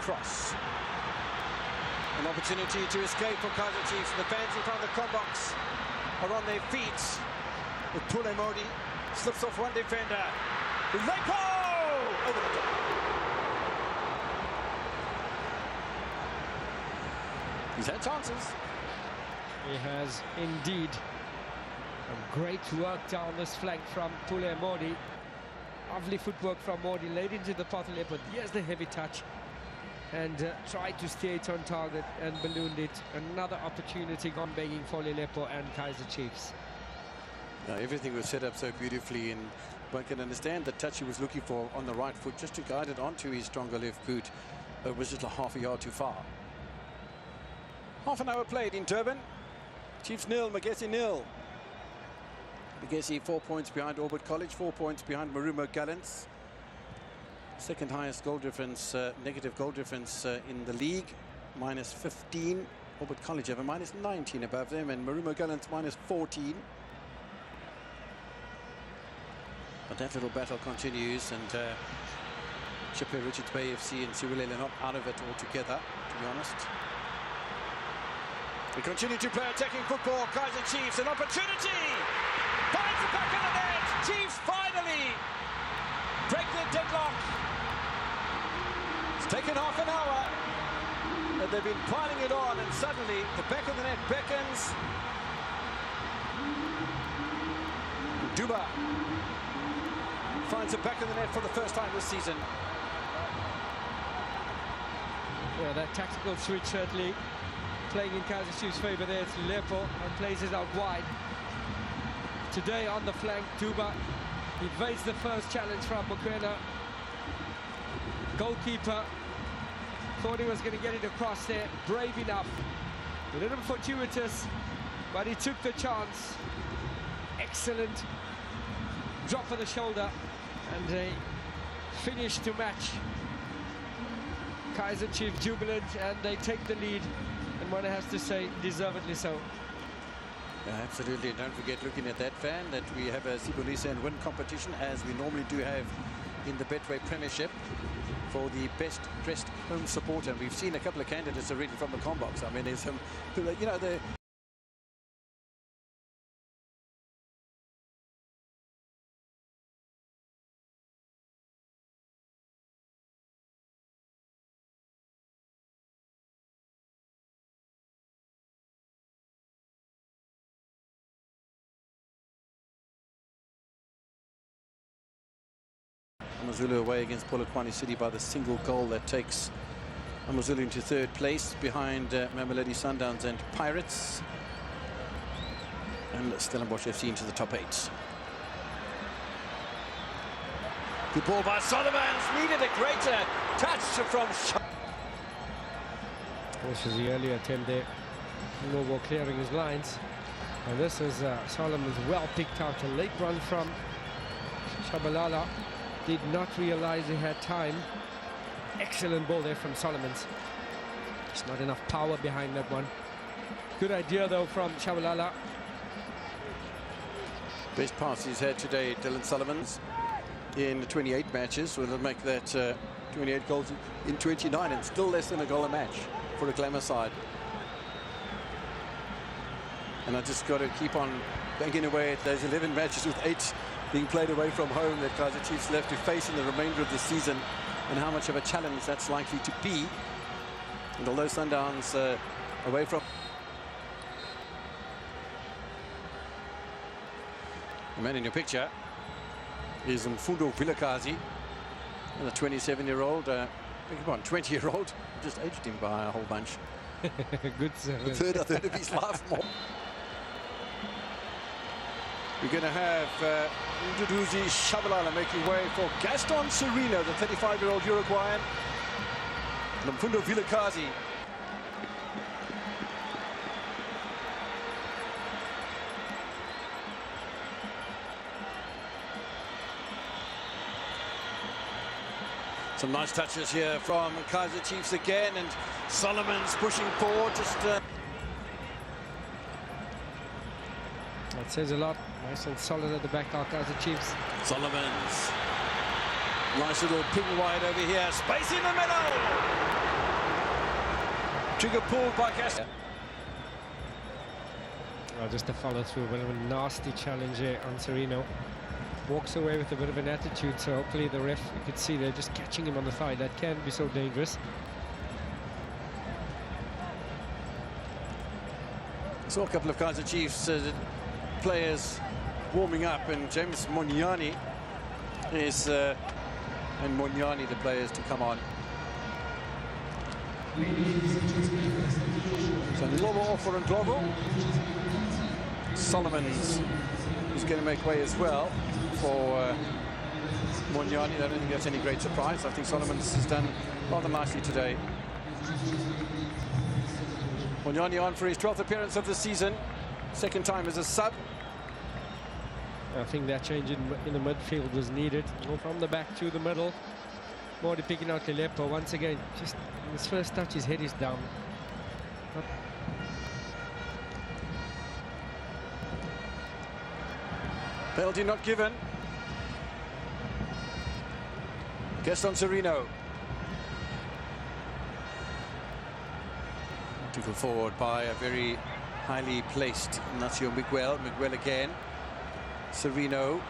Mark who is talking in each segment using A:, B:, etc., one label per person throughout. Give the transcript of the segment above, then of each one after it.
A: cross. An opportunity to escape for Kaizer Chiefs. The fans in front of the combox are on their feet. With Pule Modi slips off one defender. Lepo! Over the top. He's had chances.
B: He has indeed. A great work down this flank from Pule Modi. Lovely footwork from Modi, laid into the path of Lepo. Here's the heavy touch. And tried to stay it on target and ballooned it. Another opportunity gone begging for Lepo and Kaizer Chiefs.
A: Everything was set up so beautifully, and one can understand the touch he was looking for on the right foot, just to guide it onto his stronger left boot. It was just a half a yard too far. Half an hour played in Durban. Chiefs 0, Magesi 0. Magesi 4 points behind Orbit College, 4 points behind Marumo Gallants. Second highest goal difference, negative goal difference in the league, minus 15. Orbit College have a minus 19 above them, and Marumo Gallants minus 14. But that little battle continues, and Chipper, Richards Bay FC and Siwilele not out of it altogether, to be honest. We continue to play attacking football. Kaizer Chiefs, an opportunity! Finds the back of the net! Chiefs finally break the deadlock. It's taken half an hour, and they've been piling it on, and suddenly the back of the net beckons. Duba finds the back of the net for the first time this season.
B: Yeah, that tactical switch certainly playing in Kaizer Chiefs' favour there. It's Lepo and plays it out wide. Today on the flank, Duba evades the first challenge from Mokoena. Goalkeeper thought he was going to get it across there. Brave enough. A little fortuitous, but he took the chance. Excellent drop of the shoulder, and a finish to match. Kaizer Chiefs jubilant, and they take the lead, and one has to say deservedly so.
A: Yeah, absolutely. Don't forget, looking at that fan, that we have a Sibonisa and win competition, as we normally do have in the Betway Premiership, for the best dressed home supporter. We've seen a couple of candidates already from the combox. I mean, there's some, you know, the Amazulu away against Polokwane City by the single goal that takes Amazulu into third place behind Mamelodi Sundowns and Pirates, and Stellenbosch FC into the top 8. Good ball by Solomons, needed a greater touch from
B: This is the earlier attempt there. Novo clearing his lines, and this is Solomons well picked out. A late run from Shabalala. Did not realize he had time. Excellent ball there from Solomons. There's not enough power behind that one. Good idea though from Shabalala.
A: Best pass he's had today, Dylan Solomons, in 28 matches. Will make that 28 goals in 29, and still less than a goal a match for a glamour side. And I just got to keep on banging away at those 11 matches with 8 being played away from home that Kaizer Chiefs left to face in the remainder of the season, and how much of a challenge that's likely to be. And although Sundowns away from... The man in your picture is Mfundo Vilakazi, and a 27-year-old, 20-year-old, just aged him by a whole bunch.
B: Good service.
A: A third of his life more. We're going to have Nduduzi Shabalala making way for Gaston Sereno, the 35-year-old Uruguayan. Mfundo Vilakazi. Some nice touches here from Kaizer Chiefs again, and Solomons pushing forward. Just
B: that says a lot. Nice and solid at the back, our Kaizer Chiefs.
A: Solomons. Nice little ping wide over here. Space in the middle. Trigger pulled by Magesi.
B: Just a follow through, bit of a nasty challenge here on Serino. Walks away with a bit of an attitude, so hopefully the ref, you could see they're just catching him on the thigh. That can be so dangerous.
A: Saw a couple of Kaizer Chiefs players warming up, and James Monyani is and Monyani the players to come on. So Ndlovu off for Ndlovu. Solomons is going to make way as well for Monyani. I don't think that's any great surprise. I think Solomons has done rather nicely today. Monyani on for his 12th appearance of the season. Second time as a sub.
B: I think that change in the midfield was needed. Go from the back to the middle. Modi picking out Lepo once again. Just his first touch, his head is down.
A: Penalty not given. Gaston Serino. Taken forward by a very highly placed Nacio Miguel. Miguel again. Serino.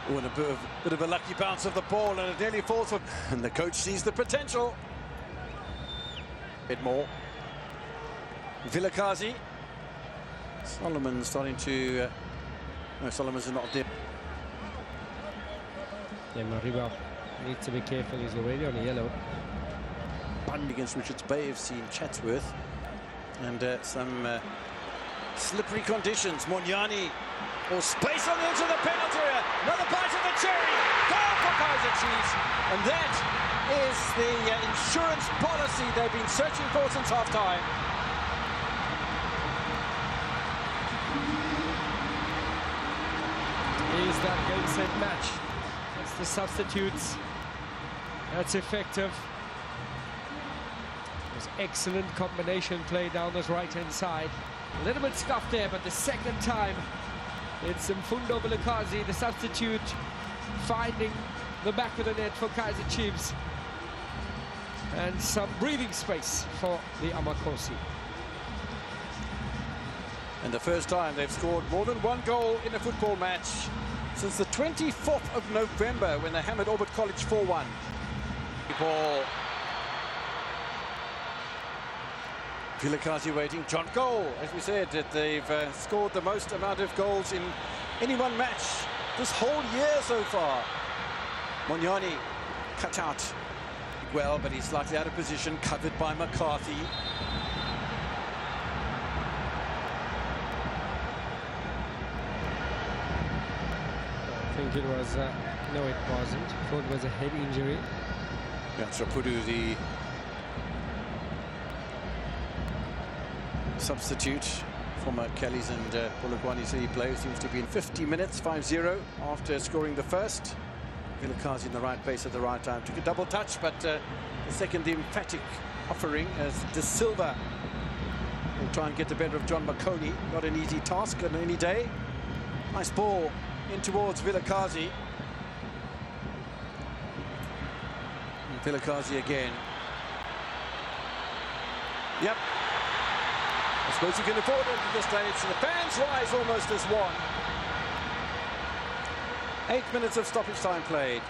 A: Oh, and a bit of a lucky bounce of the ball, and it nearly falls for. And the coach sees the potential. A bit more. Vilakazi. Solomon starting to. No, Solomon's not there.
B: Yeah, Mariba needs to be careful. He's already on a yellow.
A: Bund against Richards Bay FC in Chatsworth, and some slippery conditions. Monyani, or space on the edge of the penalty area. Another bite of the cherry. Goal for Kaizer Chiefs, and that is the insurance policy they've been searching for since half-time.
B: Is that game set match? That's the substitutes. That's effective. There's excellent combination play down this right-hand side. A little bit scuffed there, but the second time it's Mfundo Vilakazi, the substitute, finding the back of the net for Kaizer Chiefs. And some breathing space for the Amakosi.
A: And the first time they've scored more than one goal in a football match since the 24th of November when they hammered Orbit College 4-1. Ball. Vilakazi waiting. John goal. As we said, that they've scored the most amount of goals in any one match this whole year so far. Monyani cut out well, but he's slightly out of position, covered by McCarthy.
B: I think it was, no it wasn't. I thought it was a head injury.
A: Yatrapudu, the substitute, former Kelly's and Polokwane City player, seems to be in 50 minutes, 5-0 after scoring the first. Vilakazi in the right place at the right time. Took a double touch, but the second, the emphatic offering as De Silva will try and get the better of John McConey. Not an easy task on any day. Nice ball in towards Vilakazi. Vilakazi again. Yep. I suppose you can afford it at this stage. The fans rise almost as one. 8 minutes of stoppage time played.